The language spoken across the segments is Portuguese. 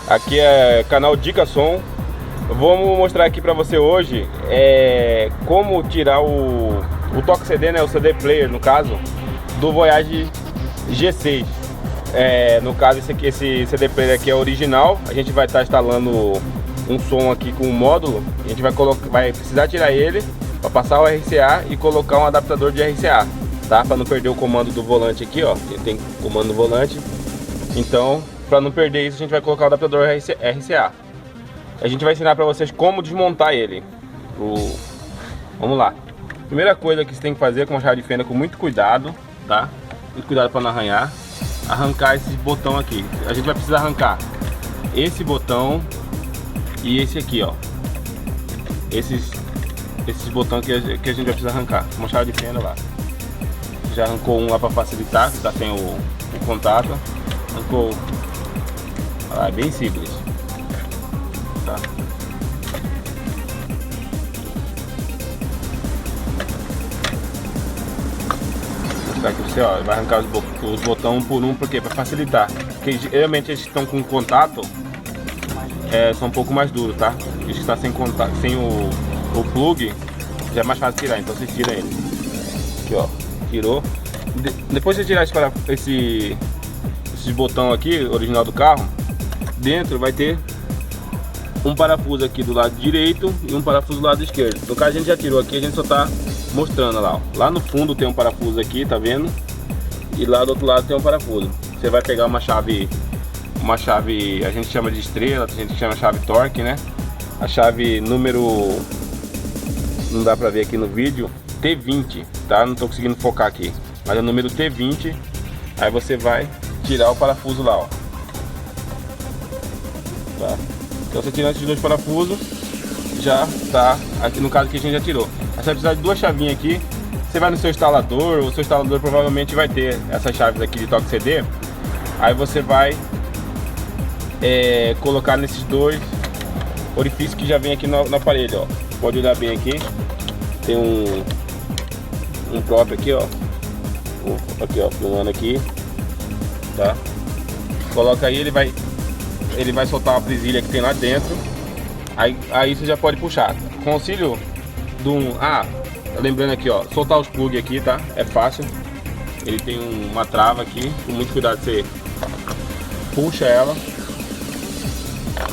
Aqui é canal Dica Som. Vamos mostrar aqui pra você hoje como tirar o toque CD, né, o CD player no caso, do Voyage G6. No caso esse CD player aqui é original. A gente vai estar instalando um som aqui com um módulo. A gente vai precisar tirar ele para passar o RCA e colocar um adaptador de RCA, tá? Para não perder o comando do volante aqui, ó. Ele tem comando no volante. Então, para não perder isso, a gente vai colocar o adaptador RCA. A gente vai ensinar para vocês como desmontar ele. Vamos lá. Primeira coisa que você tem que fazer com uma chave de fenda com muito cuidado, tá? Muito cuidado para não arranhar. Arrancar esse botão aqui. A gente vai precisar arrancar esse botão e esse aqui, ó. Esses botões que a gente vai precisar arrancar. Uma chave de fenda lá. Já arrancou um lá para facilitar, que tá sem o contato. Arrancou. É bem simples. Tá. Tá aqui você, ó, vai arrancar os botões um por um, porque para facilitar. Porque geralmente eles que estão com contato são um pouco mais duros, tá? Eles que estão sem contato, sem o plug, já é mais fácil tirar, então você tira ele. Aqui, ó, tirou. Depois de tirar esse botão aqui, original do carro, dentro vai ter um parafuso aqui do lado direito e um parafuso do lado esquerdo. No caso a gente já tirou aqui, a gente só tá mostrando lá, ó. Lá no fundo tem um parafuso aqui, tá vendo? E lá do outro lado tem um parafuso. Você vai pegar uma chave, a gente chama de estrela, a gente chama chave torque, né? A chave número, não dá pra ver aqui no vídeo, T20, tá? Não tô conseguindo focar aqui, mas é o número T20. Aí você vai tirar o parafuso lá, ó. Tá? Então você tirando esses dois parafusos, já tá aqui no caso que a gente já tirou. Você vai precisar de duas chavinhas aqui. Você vai no seu instalador, o seu instalador provavelmente vai ter essas chaves aqui de toque CD. Aí você vai colocar nesses dois orifícios que já vem aqui no aparelho, ó. Pode olhar bem aqui. Tem um próprio aqui, ó. Aqui, ó, filmando aqui, tá? Coloca aí, ele vai soltar uma presilha que tem lá dentro. Aí você já pode puxar. Com auxílio lembrando aqui, ó, soltar os plugs aqui, tá? É fácil. Ele tem uma trava aqui, com muito cuidado você puxa ela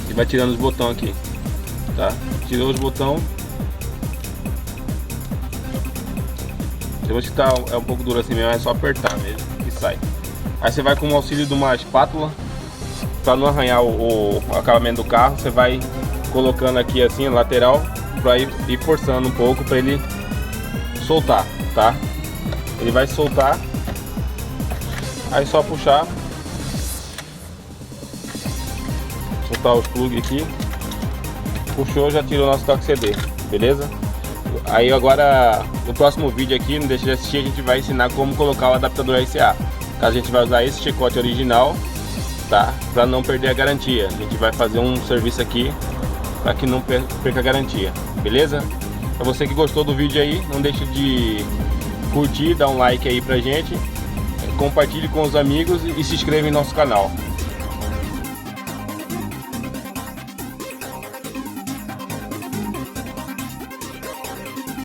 e vai tirando os botões aqui, tá? Tirou os botões. Depois que tá um pouco duro assim mesmo, é só apertar mesmo que sai. Aí você vai com o auxílio de uma espátula, para não arranhar o acabamento do carro, você vai colocando aqui assim, lateral, para ir forçando um pouco para ele soltar, tá? Ele vai soltar, aí só puxar, soltar os plugs aqui, puxou, já tirou o nosso toque CD, beleza? Aí agora, no próximo vídeo aqui, não deixe de assistir, a gente vai ensinar como colocar o adaptador RCA. A gente vai usar esse chicote original, tá? Para não perder a garantia. A gente vai fazer um serviço aqui para que não perca a garantia, beleza? Para você que gostou do vídeo aí, não deixe de curtir, dar um like aí pra gente, compartilhe com os amigos e se inscreva em nosso canal.